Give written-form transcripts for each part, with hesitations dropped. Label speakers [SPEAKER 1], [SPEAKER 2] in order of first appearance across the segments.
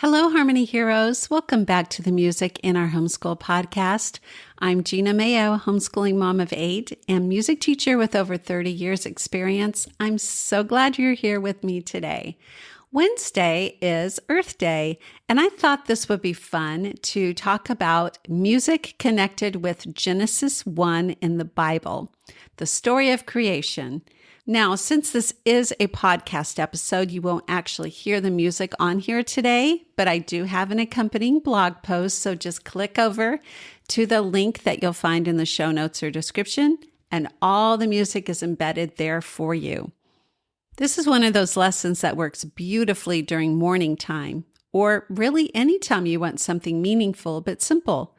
[SPEAKER 1] Hello, Harmony Heroes. Welcome back to the Music in Our Homeschool podcast. I'm Gina Mayo, homeschooling mom of 8 and music teacher with over 30 years experience. I'm so glad you're here with me today. Wednesday is Earth Day, and I thought this would be fun to talk about music connected with Genesis 1 in the Bible, the story of creation. Now, since this is a podcast episode, you won't actually hear the music on here today, but I do have an accompanying blog post, so just click over to the link that you'll find in the show notes or description, and all the music is embedded there for you. This is one of those lessons that works beautifully during morning time, or really anytime you want something meaningful but simple.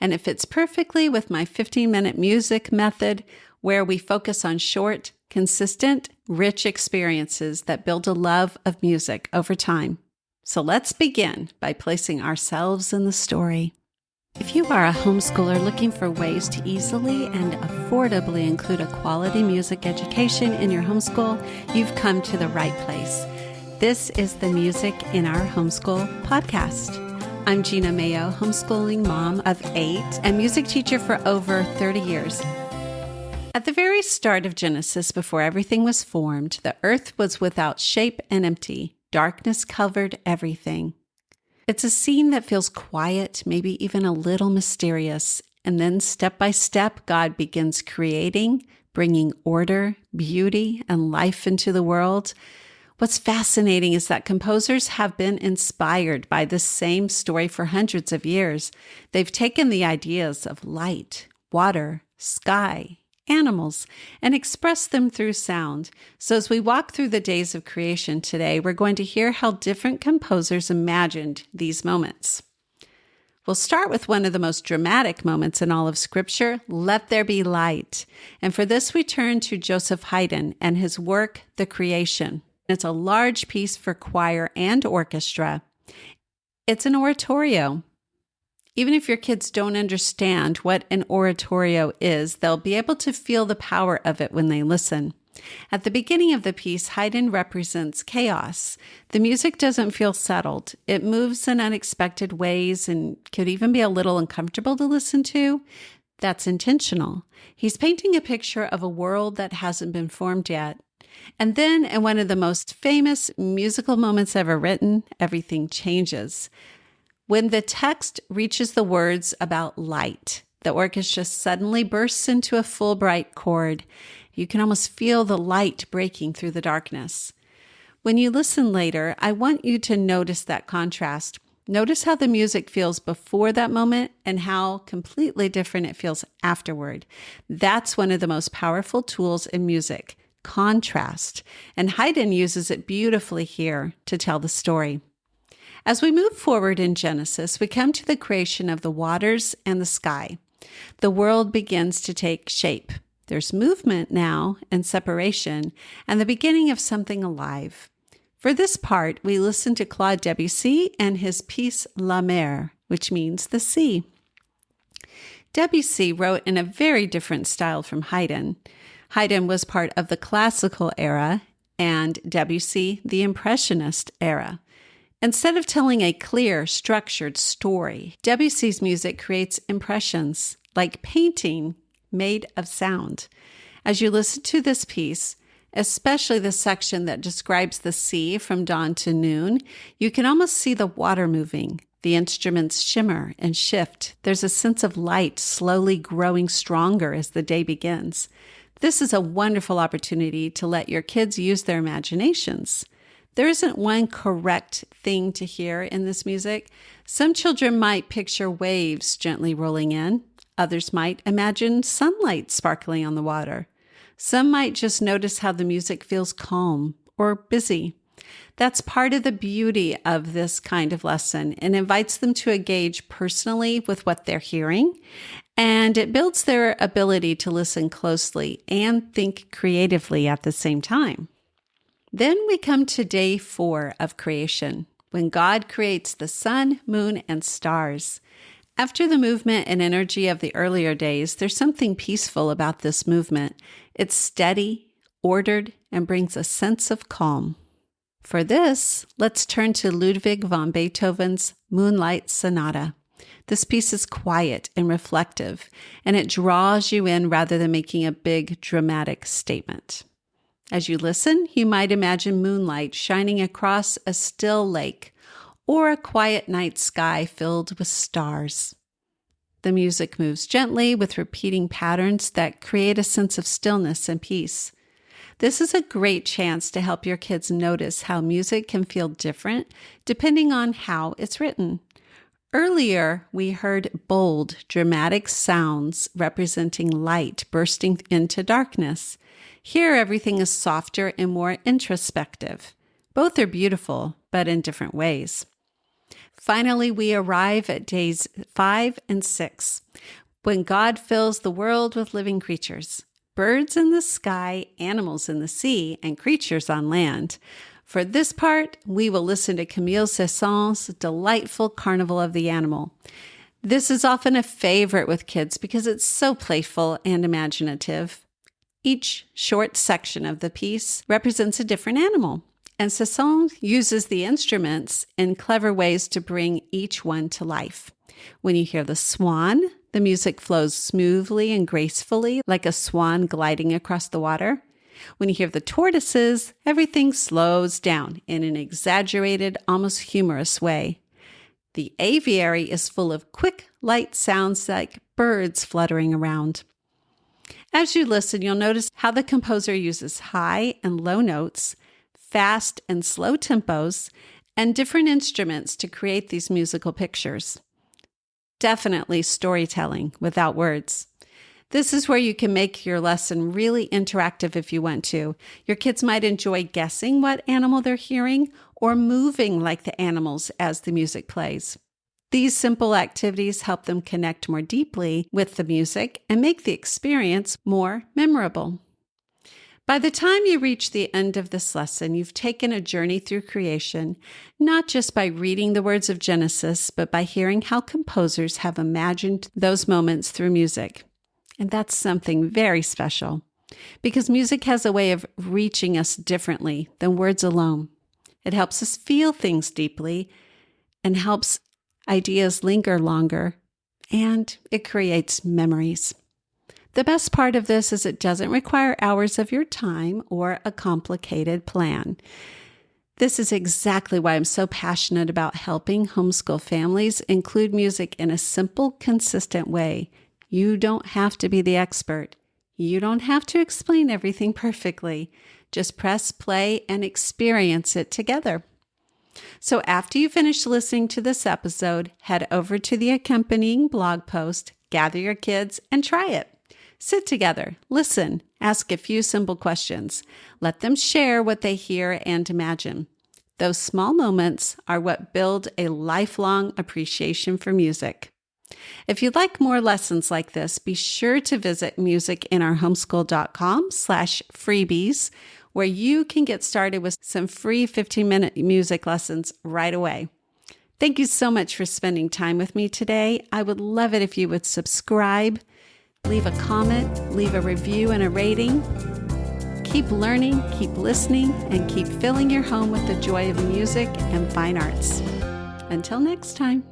[SPEAKER 1] And it fits perfectly with my 15-minute music method, where we focus on short, consistent, rich experiences that build a love of music over time. So let's begin by placing ourselves in the story. If you are a homeschooler looking for ways to easily and affordably include a quality music education in your homeschool, you've come to the right place. This is the Music in Our Homeschool podcast. I'm Gina Mayo, homeschooling mom of 8 and music teacher for over 30 years. At the very start of Genesis, before everything was formed, the earth was without shape and empty. Darkness covered everything. It's a scene that feels quiet, maybe even a little mysterious. And then step by step, God begins creating, bringing order, beauty, and life into the world. What's fascinating is that composers have been inspired by this same story for hundreds of years. They've taken the ideas of light, water, sky, animals, and express them through sound. So as we walk through the days of creation today, we're going to hear how different composers imagined these moments. We'll start with one of the most dramatic moments in all of Scripture, Let There Be Light. And for this, we turn to Joseph Haydn and his work, The Creation. It's a large piece for choir and orchestra. It's an oratorio. Even if your kids don't understand what an oratorio is, they'll be able to feel the power of it when they listen. At the beginning of the piece, Haydn represents chaos. The music doesn't feel settled. It moves in unexpected ways and could even be a little uncomfortable to listen to. That's intentional. He's painting a picture of a world that hasn't been formed yet. And then, in one of the most famous musical moments ever written, everything changes. When the text reaches the words about light, the orchestra suddenly bursts into a full bright chord. You can almost feel the light breaking through the darkness. When you listen later, I want you to notice that contrast. Notice how the music feels before that moment and how completely different it feels afterward. That's one of the most powerful tools in music, contrast. And Haydn uses it beautifully here to tell the story. As we move forward in Genesis, we come to the creation of the waters and the sky. The world begins to take shape. There's movement now and separation and the beginning of something alive. For this part, we listen to Claude Debussy and his piece La Mer, which means the sea. Debussy wrote in a very different style from Haydn. Haydn was part of the classical era and Debussy the Impressionist era. Instead of telling a clear, structured story, Debussy's music creates impressions, like painting made of sound. As you listen to this piece, especially the section that describes the sea from dawn to noon, you can almost see the water moving. The instruments shimmer and shift. There's a sense of light slowly growing stronger as the day begins. This is a wonderful opportunity to let your kids use their imaginations. There isn't one correct thing to hear in this music. Some children might picture waves gently rolling in. Others might imagine sunlight sparkling on the water. Some might just notice how the music feels calm or busy. That's part of the beauty of this kind of lesson and invites them to engage personally with what they're hearing. And it builds their ability to listen closely and think creatively at the same time. Then we come to day 4 of creation, when God creates the sun, moon, and stars. After the movement and energy of the earlier days, there's something peaceful about this movement. It's steady, ordered, and brings a sense of calm. For this, let's turn to Ludwig van Beethoven's Moonlight Sonata. This piece is quiet and reflective, and it draws you in rather than making a big, dramatic statement. As you listen, you might imagine moonlight shining across a still lake or a quiet night sky filled with stars. The music moves gently with repeating patterns that create a sense of stillness and peace. This is a great chance to help your kids notice how music can feel different depending on how it's written. Earlier, we heard bold, dramatic sounds representing light bursting into darkness. Here, everything is softer and more introspective. Both are beautiful, but in different ways. Finally, we arrive at days 5 and 6, when God fills the world with living creatures, birds in the sky, animals in the sea, and creatures on land. For this part, we will listen to Camille Saint-Saëns' delightful Carnival of the Animal. This is often a favorite with kids because it's so playful and imaginative. Each short section of the piece represents a different animal, and Saint-Saëns uses the instruments in clever ways to bring each one to life. When you hear the swan, the music flows smoothly and gracefully like a swan gliding across the water. When you hear the tortoises, everything slows down in an exaggerated, almost humorous way. The aviary is full of quick, light sounds like birds fluttering around. As you listen, you'll notice how the composer uses high and low notes, fast and slow tempos, and different instruments to create these musical pictures. Definitely storytelling without words. This is where you can make your lesson really interactive if you want to. Your kids might enjoy guessing what animal they're hearing or moving like the animals as the music plays. These simple activities help them connect more deeply with the music and make the experience more memorable. By the time you reach the end of this lesson, you've taken a journey through creation, not just by reading the words of Genesis, but by hearing how composers have imagined those moments through music. And that's something very special, because music has a way of reaching us differently than words alone. It helps us feel things deeply and helps ideas linger longer, and it creates memories. The best part of this is it doesn't require hours of your time or a complicated plan. This is exactly why I'm so passionate about helping homeschool families include music in a simple, consistent way. You don't have to be the expert. You don't have to explain everything perfectly. Just press play and experience it together. So after you finish listening to this episode, head over to the accompanying blog post, gather your kids, and try it. Sit together, listen, ask a few simple questions. Let them share what they hear and imagine. Those small moments are what build a lifelong appreciation for music. If you'd like more lessons like this, be sure to visit musicinourhomeschool.com/freebies, where you can get started with some free 15-minute music lessons right away. Thank you so much for spending time with me today. I would love it if you would subscribe, leave a comment, leave a review and a rating. Keep learning, keep listening, and keep filling your home with the joy of music and fine arts. Until next time.